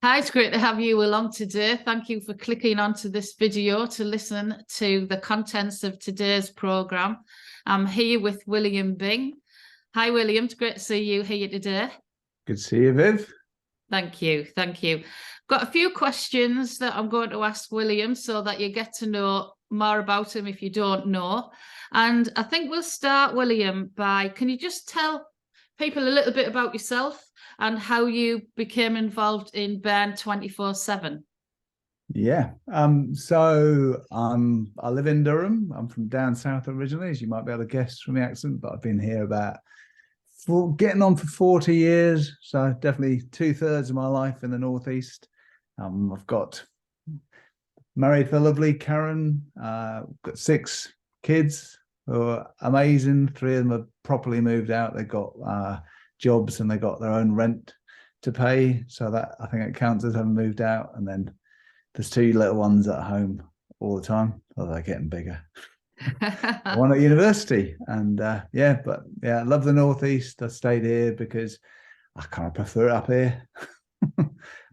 Hi, it's great to have you along today. Thank you for clicking onto this video to listen to the contents of today's programme. I'm here with William Byng. Hi, William. It's great to see you here today. Good to see you, Viv. Thank you. Thank you. Got a few questions that I'm going to ask William so that you get to know more about him if you don't know. And I think we'll start, William, can you just tell people a little bit about yourself and how you became involved in Byng 24/7? Yeah. I live in Durham. I'm from down south originally, as you might be able to guess from the accent, but I've been here getting on for 40 years. So definitely 2/3 of my life in the Northeast. I've got married for lovely Karen. Got 6 kids who are amazing. 3 of them have properly moved out. They've got jobs and they got their own rent to pay. So that I think it counts as having moved out. And then there's 2 little ones at home all the time. Oh, they're getting bigger. One at university. And I love the Northeast. I stayed here because I kind of prefer it up here.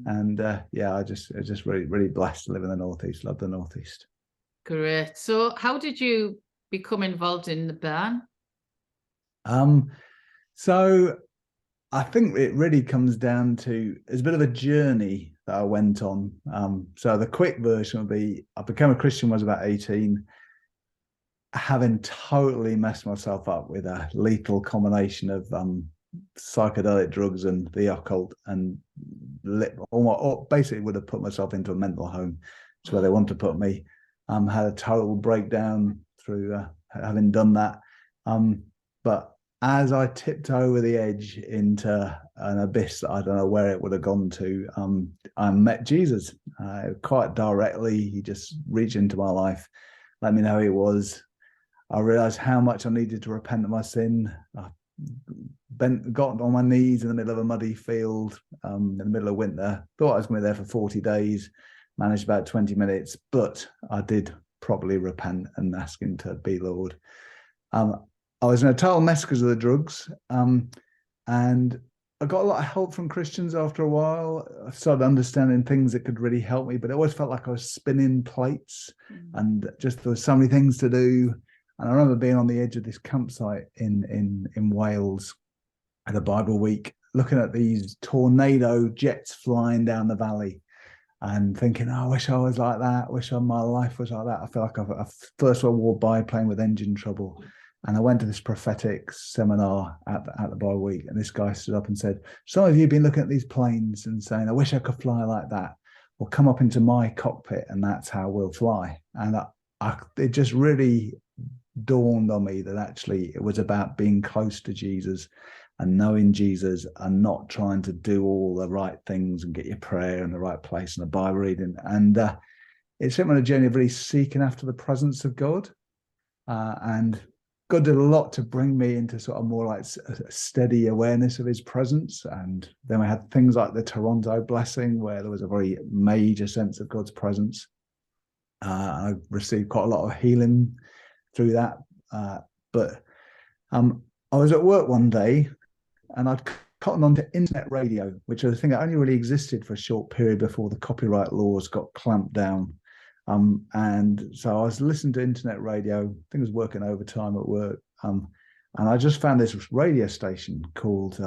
And I just really blessed to live in the Northeast. Love the Northeast. Great. So how did you become involved in the Byng? So I think it really comes down to, it's a bit of a journey that I went on. So the quick version would be, I became a Christian when I was about 18, having totally messed myself up with a lethal combination of psychedelic drugs and the occult, and basically would have put myself into a mental home. It's where they want to put me. Had a total breakdown through having done that. But as I tipped over the edge into an abyss that I don't know where it would have gone to, I met Jesus quite directly. He just reached into my life, let me know who he was. I realized how much I needed to repent of my sin. I got on my knees in the middle of a muddy field in the middle of winter. Thought I was going to be there for 40 days, managed about 20 minutes, but I did properly repent and ask him to be Lord. I was in a total mess because of the drugs, and I got a lot of help from Christians after a while. I started understanding things that could really help me, but it always felt like I was spinning plates and just there was so many things to do. And I remember being on the edge of this campsite in Wales at a Bible week, looking at these tornado jets flying down the valley and thinking, oh, I wish I was like that. I wish my life was like that. I feel like I First World War biplane with engine trouble. And I went to this prophetic seminar at the Bible week, and this guy stood up and said, some of you have been looking at these planes and saying, I wish I could fly like that. Well, come up into my cockpit and that's how we'll fly. And it just really dawned on me that actually it was about being close to Jesus and knowing Jesus and not trying to do all the right things and get your prayer in the right place and the Bible reading. And it sent me on a journey of really seeking after the presence of God. And God did a lot to bring me into sort of more like a steady awareness of his presence. And then we had things like the Toronto blessing, where there was a very major sense of God's presence. I received quite a lot of healing through that. But I was at work one day and I'd cottoned on to internet radio, which I think only really existed for a short period before the copyright laws got clamped down. And so I was listening to internet radio. I think I was working overtime at work. And I just found this radio station called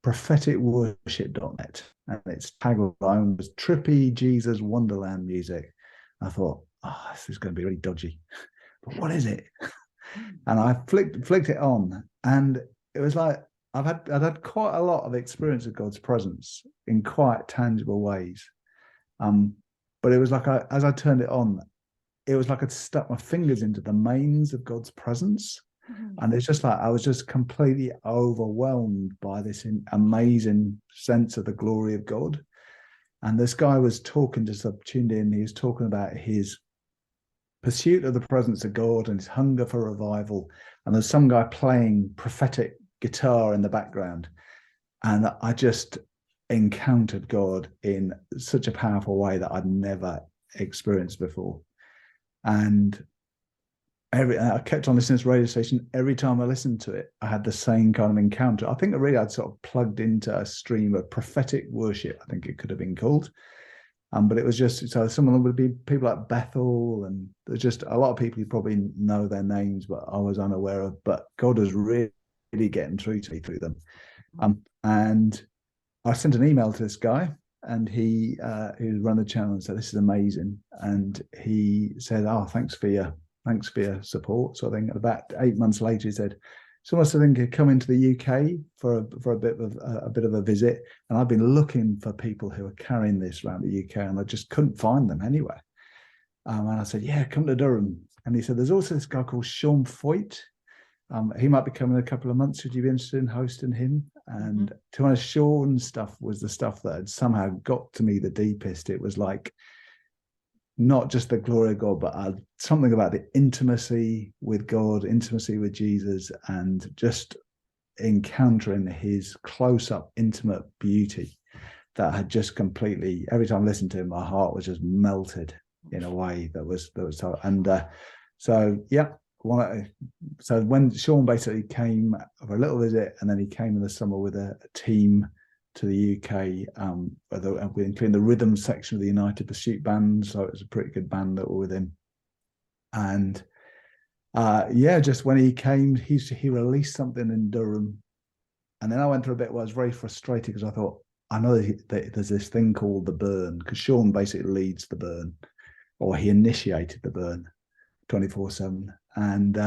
propheticworship.net. And its tagline was trippy Jesus Wonderland music. I thought, oh, this is going to be really dodgy. But what is it? And I flicked it on. And it was like, I'd had quite a lot of experience of God's presence in quite tangible ways. But it was like as I turned it on, it was like I'd stuck my fingers into the mains of God's presence. Mm-hmm. And it's just like I was just completely overwhelmed by this amazing sense of the glory of God. And this guy was talking, just tuned in, he was talking about his pursuit of the presence of God and his hunger for revival. And there's some guy playing prophetic guitar in the background. And I just encountered God in such a powerful way that I'd never experienced before. And I kept on listening to this radio station. Every time I listened to it, I had the same kind of encounter. I think I'd sort of plugged into a stream of prophetic worship, I think it could have been called. But it was just, so some of them would be people like Bethel, and there's just a lot of people you probably know their names, but I was unaware of. But God was really getting through to me through them. And I sent an email to this guy, and he run the channel, and said, "This is amazing." And he said, "Oh, thanks for your support." So I think about 8 months later, he said, "Someone I think had come into the UK for a bit of a visit, and I've been looking for people who are carrying this around the UK, and I just couldn't find them anywhere." And I said, "Yeah, come to Durham." And he said, "There's also this guy called Feucht. He might be coming in a couple of months. Would you be interested in hosting him?" And to be honest, Sean's stuff was the stuff that had somehow got to me the deepest. It was like not just the glory of God, but something about the intimacy with God, intimacy with Jesus, and just encountering his close-up, intimate beauty that had just completely, every time I listened to him, my heart was just melted in a way that was so. And so, yeah. So when Sean basically came for a little visit, and then he came in the summer with a team to the UK, including the rhythm section of the United Pursuit band. So it was a pretty good band that were with him. And just when he came, he released something in Durham. And then I went through a bit where I was very frustrated, because I thought, I know that there's this thing called the burn, because Sean basically leads the burn, or he initiated the burn 24/7. And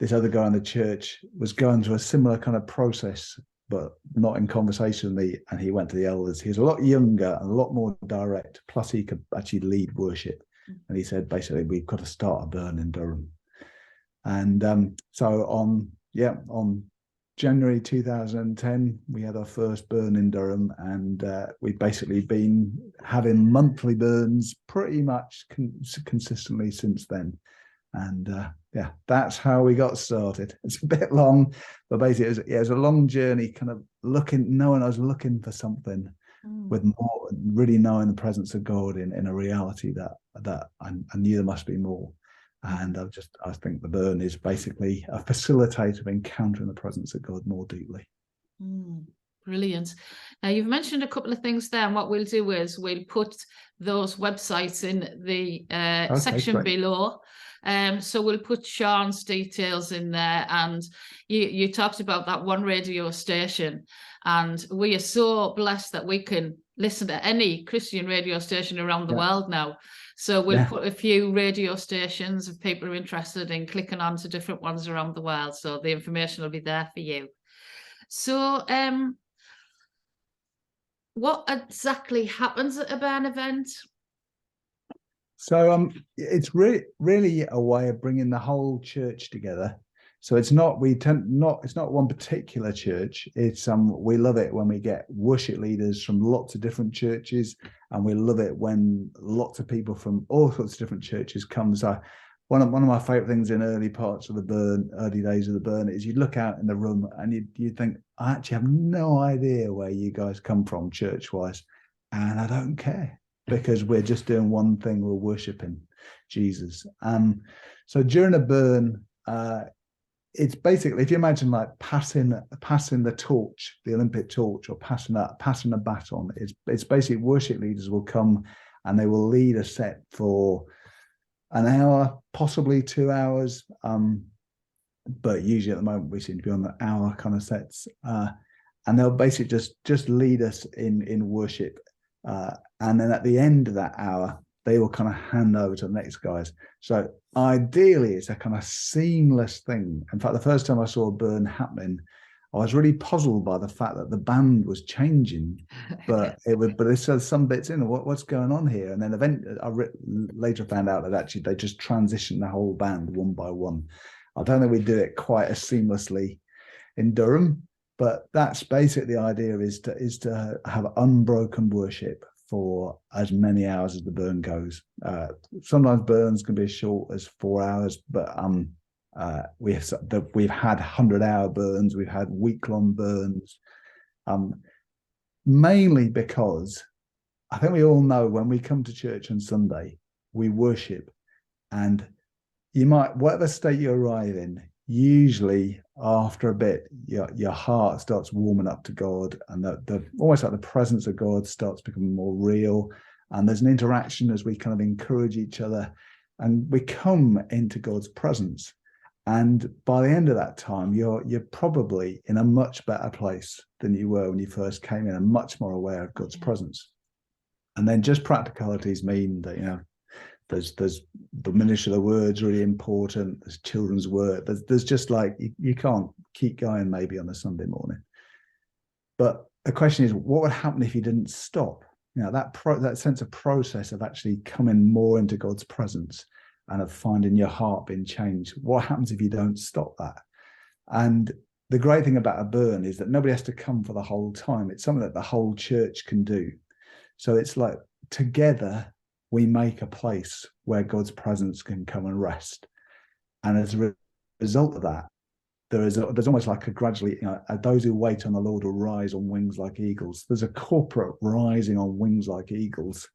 this other guy in the church was going through a similar kind of process, but not in conversation with me. And he went to the elders. He was a lot younger and a lot more direct. Plus, he could actually lead worship. And he said, basically, we've got to start a burn in Durham. And so on January 2010, we had our first burn in Durham, and we've basically been having monthly burns pretty much consistently since then. And that's how we got started. It's a bit long, but basically it was a long journey, kind of knowing I was looking for something with more, really knowing the presence of God in a reality that I knew there must be more. And I think the burn is basically a facilitator of encountering the presence of God more deeply. Brilliant. Now, you've mentioned a couple of things there, and what we'll do is we'll put those websites in the section below. So we'll put Sean's details in there, and you talked about that one radio station, and we are so blessed that we can listen to any Christian radio station around the world now. So we'll put a few radio stations if people are interested in clicking on to different ones around the world. So the information will be there for you. So what exactly happens at a burn event? So it's really a way of bringing the whole church together. So it's not one particular church. It's we love it when we get worship leaders from lots of different churches, and we love it when lots of people from all sorts of different churches come. So one of my favorite things in early days of the burn is you look out in the room and you think, I actually have no idea where you guys come from church wise, and I don't care, because we're just doing one thing: we're worshiping Jesus. So during a burn, it's basically, if you imagine like passing the torch, the Olympic torch, or passing a baton, it's basically worship leaders will come and they will lead a set for an hour, possibly 2 hours. But usually at the moment we seem to be on the hour kind of sets. And they'll basically just lead us in worship. And then at the end of that hour, they will kind of hand over to the next guys. So ideally, it's a kind of seamless thing. In fact, the first time I saw a burn happening, I was really puzzled by the fact that the band was changing, but it says some bits in what's going on here. And then later found out that actually they just transitioned the whole band one by one. I don't think we do it quite as seamlessly in Durham, but that's basically the idea: is to have unbroken worship for as many hours as the burn goes. Sometimes burns can be as short as 4 hours, but we've had 100-hour burns, we've had week-long burns, mainly because I think we all know when we come to church on Sunday, we worship, and you might, whatever state you arrive in, usually after a bit, your heart starts warming up to God, and the almost like the presence of God starts becoming more real. And there's an interaction as we kind of encourage each other, and we come into God's presence. And by the end of that time, you're probably in a much better place than you were when you first came in, and much more aware of God's presence. And then just practicalities mean that, you know, there's the ministry of the word's really important. There's children's work. There's just like, you can't keep going maybe on a Sunday morning. But the question is, what would happen if you didn't stop? You know, that sense of process of actually coming more into God's presence and of finding your heart being changed. What happens if you don't stop that? And the great thing about a burn is that nobody has to come for the whole time. It's something that the whole church can do. So it's like together we make a place where God's presence can come and rest. And as a result of that, there's almost like a gradually, you know, those who wait on the Lord will rise on wings like eagles. There's a corporate rising on wings like eagles.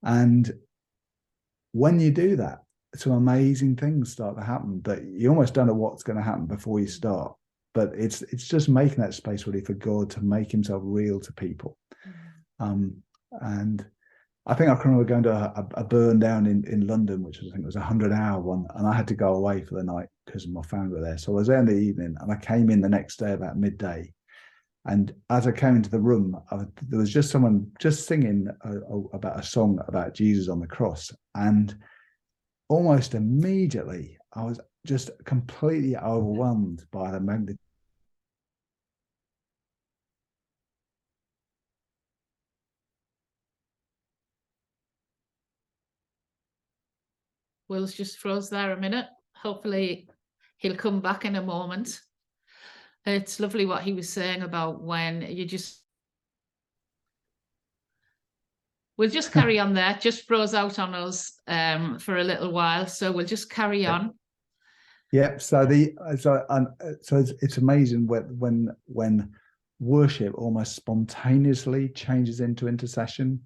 And when you do that, some amazing things start to happen that you almost don't know what's going to happen before you start. But it's just making that space really for God to make himself real to people. And I think I can remember going to a burn down in London, which I think was a 100-hour one, and I had to go away for the night because my family were there. So I was there in the evening, and I came in the next day about midday. And as I came into the room, there was just someone just singing about a song about Jesus on the cross. And almost immediately, I was just completely overwhelmed by the magnitude. Will's just froze there a minute. Hopefully he'll come back in a moment. It's lovely what he was saying about when you just... We'll just carry on there. Just froze out on us for a little while, so we'll just carry on. Yeah. So it's amazing when worship almost spontaneously changes into intercession,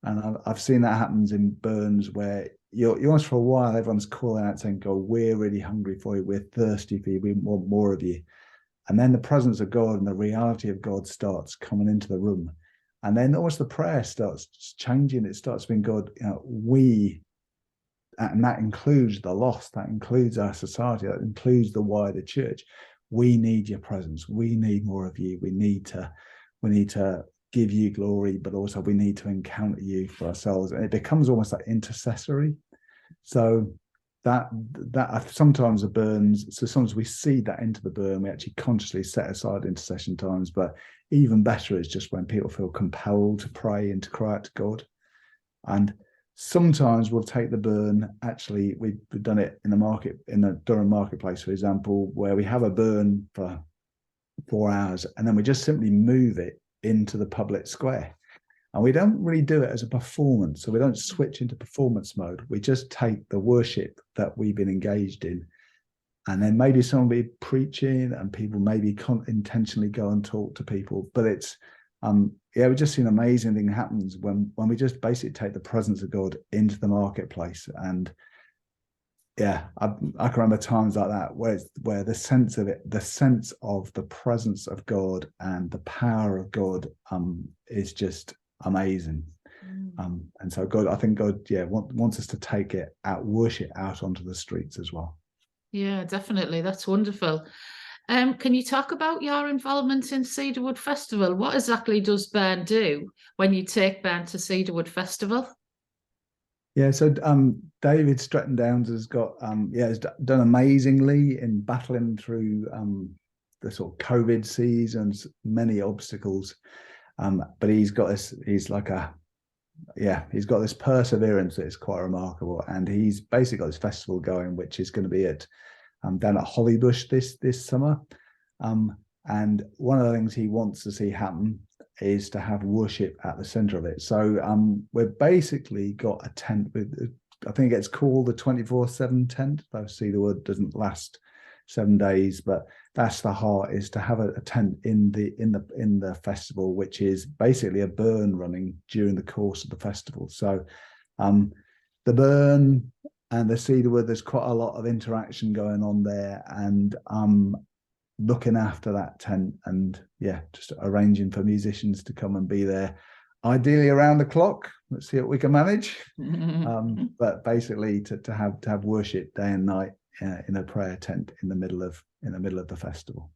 and I've seen that happens in burns where you're almost for a while everyone's calling out saying, "God, we're really hungry for you. We're thirsty for you. We want more of you." And then the presence of God and the reality of God starts coming into the room. And then almost the prayer starts changing. It starts being God, you know, we, and that includes the lost, that includes our society, that includes the wider church. We need your presence. We need more of you. We need to give you glory, but also we need to encounter you for ourselves. And it becomes almost like intercessory. So that sometimes the burns, so sometimes we see that into the burn, we actually consciously set aside intercession times, but even better is just when people feel compelled to pray and to cry out to God. And sometimes we'll take the burn, actually we've done it in the Durham marketplace, for example, where we have a burn for 4 hours and then we just simply move it into the public square. And we don't really do it as a performance. So we don't switch into performance mode. We just take the worship that we've been engaged in. And then maybe someone will be preaching and people maybe intentionally go and talk to people. But it's, we just see an amazing thing happens when we just basically take the presence of God into the marketplace. And yeah, I can remember times like that where the sense of it, the sense of the presence of God and the power of God is just amazing. And so God, I think God, wants us to take it out, worship out onto the streets as well. Yeah, definitely. That's wonderful. Can you talk about your involvement in Cedarwood Festival? What exactly does Byng do when you take Byng to Cedarwood Festival? Yeah, so David Stretton Downs has got has done amazingly in battling through the sort of COVID seasons, many obstacles. But he's got this, he's got this perseverance that is quite remarkable. And he's basically got this festival going, which is going to be down at Hollybush this summer. And one of the things he wants to see happen is to have worship at the center of it. So we've basically got a tent with, I think it's called the 24/7 tent. Though Cedarwood doesn't last 7 days, but that's the heart, is to have a tent in the festival, which is basically a burn running during the course of the festival. So the burn and the Cedarwood, there's quite a lot of interaction going on there, and I'm looking after that tent, and yeah, just arranging for musicians to come and be there, ideally around the clock. Let's see what we can manage. But basically to have worship day and night in a prayer tent in the middle of the festival.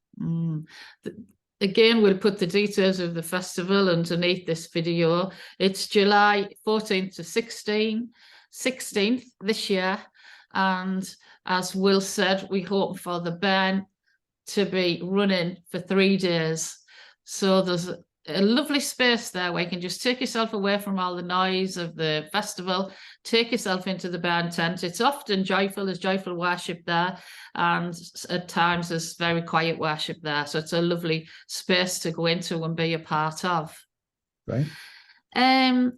Again, we'll put the details of the festival underneath this video. It's July 14th to 16th this year. And as Will said, we hope for the band to be running for 3 days. So there's a lovely space there where you can just take yourself away from all the noise of the festival, take yourself into the band tent. It's often joyful, there's joyful worship there, and at times there's very quiet worship there. So it's a lovely space to go into and be a part of. Right.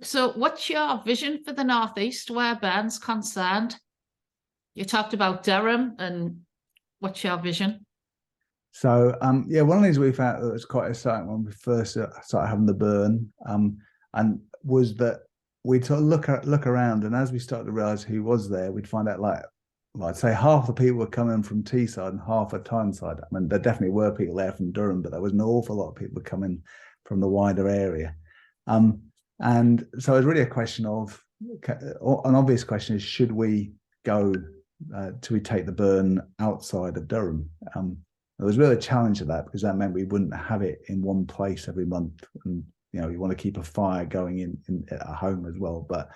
So what's your vision for the Northeast where Burn's concerned? You talked about Durham, and what's your vision? So yeah, one of the things we found that was quite exciting when we first started having the burn, and was that we'd sort of look around, and as we started to realize who was there, we'd find out, like, well, I'd say half the people were coming from Teesside and half at Tyneside. I mean, there definitely were people there from Durham, but there was an awful lot of people coming from the wider area. And so it was really a question of, an obvious question is, should we go, do we take the burn outside of Durham? There was really a challenge of that, because that meant we wouldn't have it in one place every month. And, you know, you want to keep a fire going in at home as well. But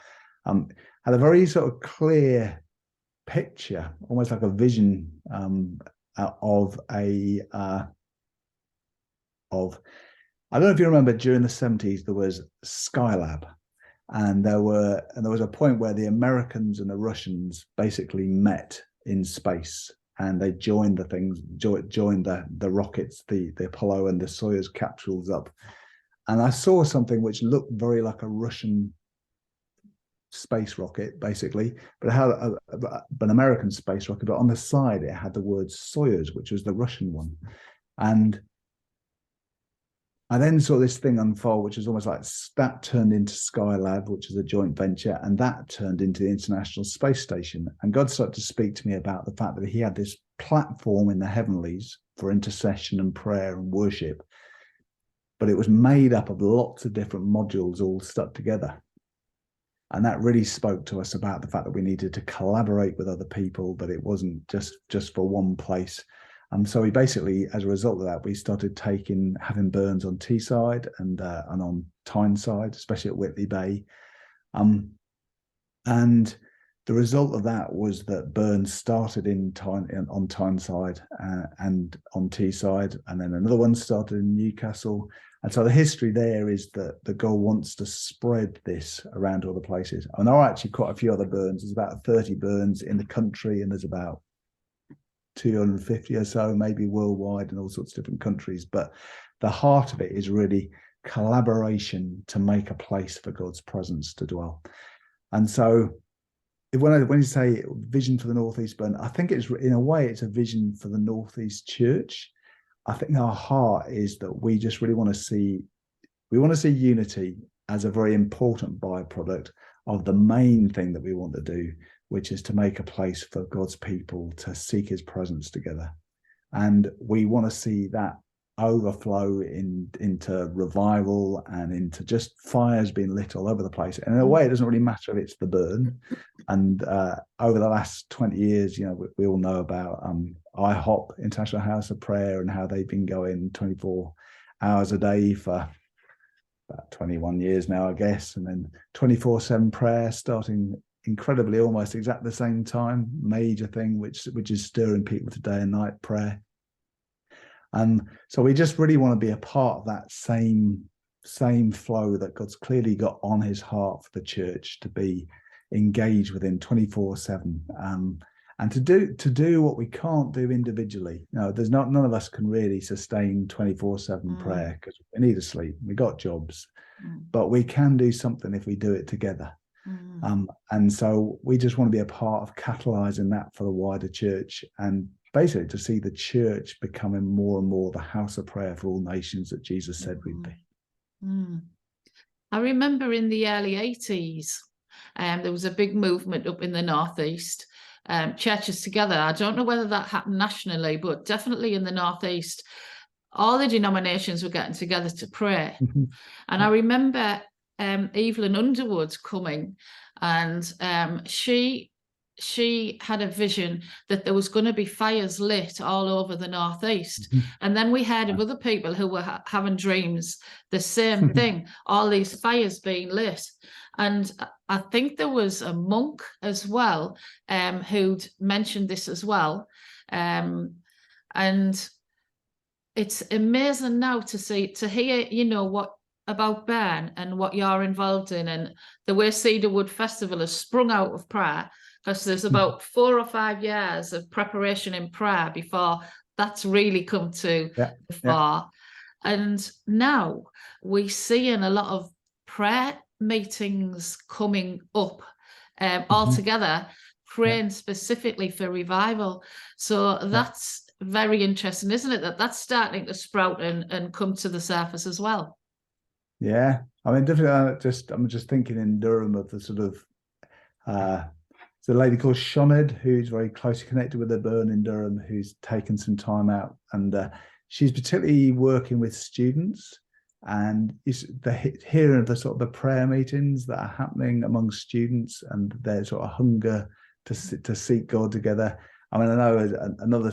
had a very sort of clear picture, almost like a vision of I don't know if you remember, during the 70s, there was Skylab. And there was a point where the Americans and the Russians basically met in space. And they joined the rockets, the Apollo and the Soyuz capsules up. And I saw something which looked very like a Russian space rocket, basically, but it had an American space rocket. But on the side, it had the word Soyuz, which was the Russian one. And I then saw this thing unfold, which was almost like that turned into Skylab, which is a joint venture, and that turned into the International Space Station. And God started to speak to me about the fact that he had this platform in the heavenlies for intercession and prayer and worship, but it was made up of lots of different modules all stuck together. And that really spoke to us about the fact that we needed to collaborate with other people, but it wasn't just for one place. So we basically, as a result of that, we started having burns on Teesside and on Tyneside, especially at Whitley Bay. And the result of that was that burns started on Tyneside and on Teesside, and then another one started in Newcastle. And so the history there is that the goal wants to spread this around all the places. And there are actually quite a few other burns. There's about 30 burns in the country, and there's about 250 or so, maybe worldwide, in all sorts of different countries. But the heart of it is really collaboration to make a place for God's presence to dwell. And so when you say vision for the Northeast Burn, I think it's, in a way, it's a vision for the Northeast Church. I think our heart is that we just really want to see unity as a very important byproduct of the main thing that we want to do, which is to make a place for God's people to seek his presence together. And we want to see that overflow into revival and into just fires being lit all over the place. And in a way, it doesn't really matter if it's the burn. And over the last 20 years, you know, we all know about IHOP, International House of Prayer, and how they've been going 24 hours a day for about 21 years now, I guess. And then 24/7 prayer, starting incredibly almost exactly the same time, major thing, which is stirring people to day and night prayer. So we just really want to be a part of that same flow that God's clearly got on his heart for the church, to be engaged within 24/7, and to do what we can't do individually. No, none of us can really sustain 24/7 prayer, because we need to sleep, we got jobs, but we can do something if we do it together. And so we just want to be a part of catalyzing that for the wider church, and basically to see the church becoming more and more the house of prayer for all nations that Jesus said we'd be. I remember in the early 80s, There was a big movement up in the northeast, churches together. I don't know whether that happened nationally, but definitely in the northeast, all the denominations were getting together to pray. And I remember Evelyn Underwood coming, and she had a vision that there was going to be fires lit all over the northeast. And then we heard of other people who were having dreams, the same thing, all these fires being lit. And I think there was a monk as well who'd mentioned this as well. And it's amazing now to hear, you know, what about Byng and what you're involved in, and the way Cedarwood Festival has sprung out of prayer, because there's about 4 or 5 years of preparation in prayer before that's really come to the fore. And now we're seeing a lot of prayer meetings coming up all together, praying specifically for revival. So that's very interesting, isn't it? That's starting to sprout and come to the surface as well. Yeah, I mean, definitely. I'm just thinking in Durham of the sort of there's a lady called Shoned who's very closely connected with the Burn in Durham, who's taken some time out, and she's particularly working with students, and hearing of the sort of the prayer meetings that are happening among students and their sort of hunger to seek God together. I mean, I know another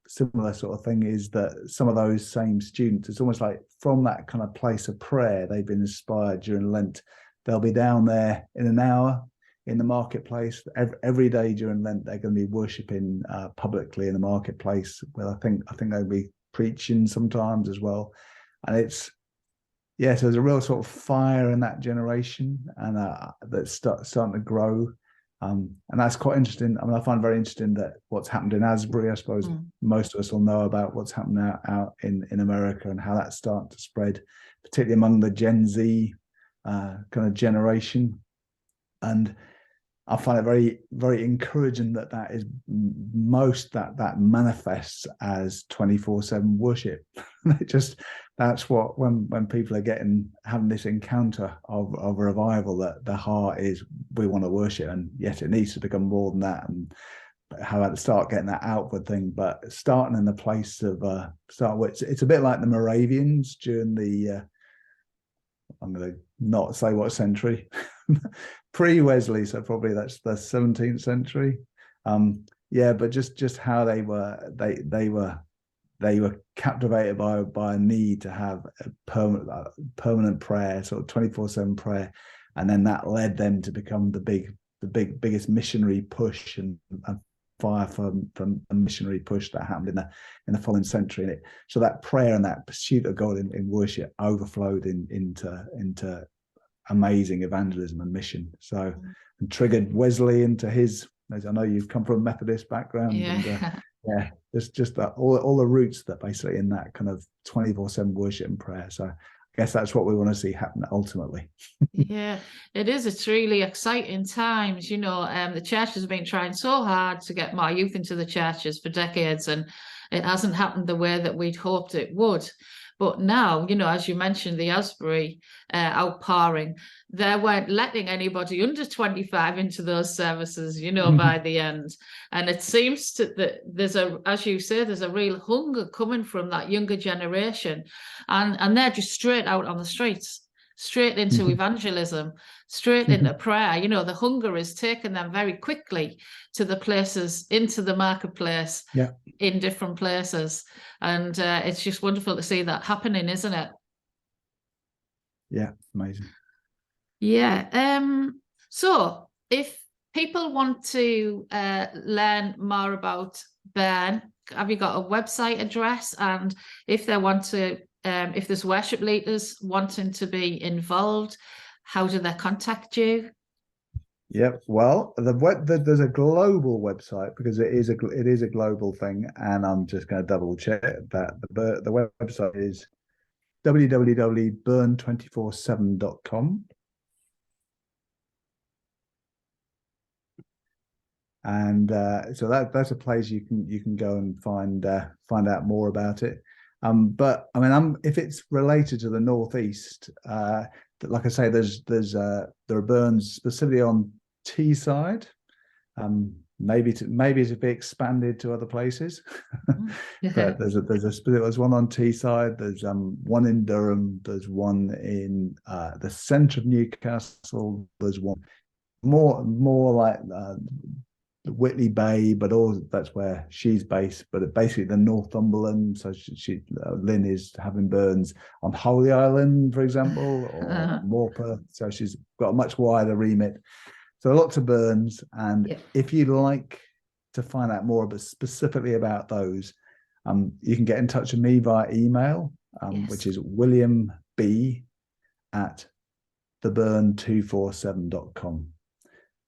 similar sort of thing is that some of those same students, it's almost like from that kind of place of prayer, they've been inspired during Lent. They'll be down there in an hour in the marketplace every day during Lent. They're going to be worshipping publicly in the marketplace. Well, I think they'll be preaching sometimes as well, and so there's a real sort of fire in that generation, and that's starting to grow. And that's quite interesting. I mean, I find very interesting that what's happened in Asbury, I suppose most of us will know about what's happening out in America and how that's starting to spread, particularly among the Gen Z kind of generation. And I find it very, very encouraging that is that manifests as 24/7 worship. That's what when people are having this encounter of a revival, that the heart is, we want to worship, and yet it needs to become more than that, and how to start getting that outward thing, but starting in the place of it's a bit like the Moravians during the I'm going to not say what century, pre-Wesley, so probably that's the 17th century. But just how they were captivated by a need to have a permanent prayer, sort of 24/7 prayer, and then that led them to become the biggest missionary push and fire from a missionary push that happened in the following century. So that prayer and that pursuit of God in worship overflowed into amazing evangelism and mission. So and triggered Wesley into his, as I know you've come from a Methodist background, and just that all the roots that basically in that kind of 24/7 worship and prayer. So I guess that's what we want to see happen ultimately. Yeah, it is. It's really exciting times. You know, the church has been trying so hard to get more youth into the churches for decades, and it hasn't happened the way that we'd hoped it would. But now, you know, as you mentioned, the Asbury outpouring, they weren't letting anybody under 25 into those services, you know, by the end. And it seems that there's as you say, there's a real hunger coming from that younger generation. And they're just straight out on the streets, straight into evangelism, straight into prayer. You know, the hunger is taking them very quickly to the places, into the marketplace, in different places. And it's just wonderful to see that happening, isn't it? Yeah, amazing. Yeah. So if people want to learn more about Byng, have you got a website address? And if they want to, if there's worship leaders wanting to be involved, how do they contact you? Yep. Well, there's a global website, because it is a global thing, and I'm just going to double check that the website is www.burn247.com, and so that's a place you can go and find out more about it. But I mean, if it's related to the Northeast, like I say, there are burns specifically on Teesside. Maybe to be expanded to other places. But there's one on Teesside. There's one in Durham. There's one in the centre of Newcastle. There's one more like Whitley Bay, but that's where she's based. But basically the Northumberland. So Lynn is having burns on Holy Island, for example, or Morpeth. So she's got a much wider remit. So lots of burns. And if you'd like to find out more specifically about those, you can get in touch with me via email, which is williamb@theburn247.com.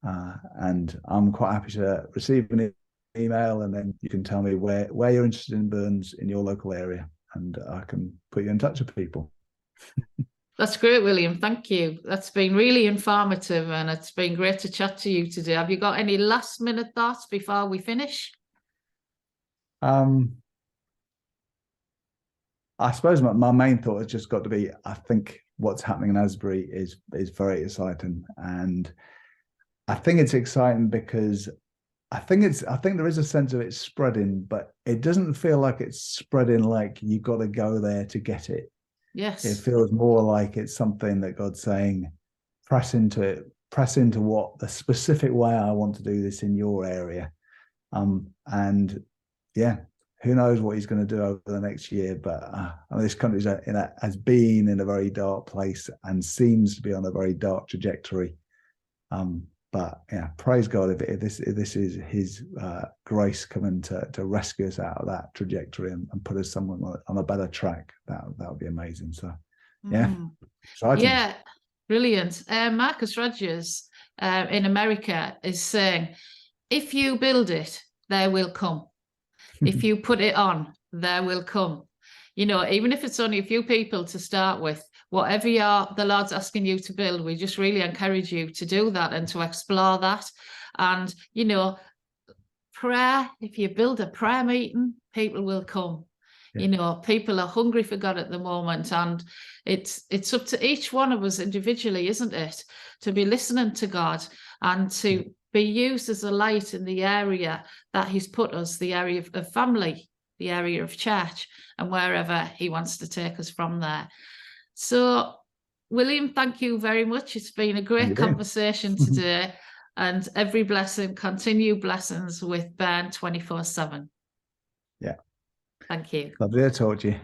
And I'm quite happy to receive an email, and then you can tell me where you're interested in burns in your local area, and I can put you in touch with people. That's great, William. Thank you. That's been really informative, and it's been great to chat to you today. Have you got any last minute thoughts before we finish? I suppose my main thought has just got to be, I think what's happening in Asbury is very exciting, and I think it's exciting because I think there is a sense of it spreading, but it doesn't feel like it's spreading like you got to go there to get it. Yes. It feels more like it's something that God's saying, press into it, press into what the specific way I want to do this in your area. And yeah, who knows what he's going to do over the next year, but this country has been in a very dark place and seems to be on a very dark trajectory. But yeah, praise God if this is his grace coming to rescue us out of that trajectory and put us somewhere on a better track. That would be amazing. So yeah, exciting. Yeah, brilliant. Marcus Rogers in America is saying, if you build it, there will come. If you put it on, there will come. You know, even if it's only a few people to start with, whatever the Lord's asking you to build, we just really encourage you to do that and to explore that. And, you know, prayer, if you build a prayer meeting, people will come. Yeah. You know, people are hungry for God at the moment, and it's up to each one of us individually, isn't it, to be listening to God and to be used as a light in the area that he's put us, the area of family, the area of church, and wherever he wants to take us from there. So, William, thank you very much. It's been a great conversation today, and every blessing, continue blessings with Burn 24/7. Yeah. Thank you. Lovely to talk to you.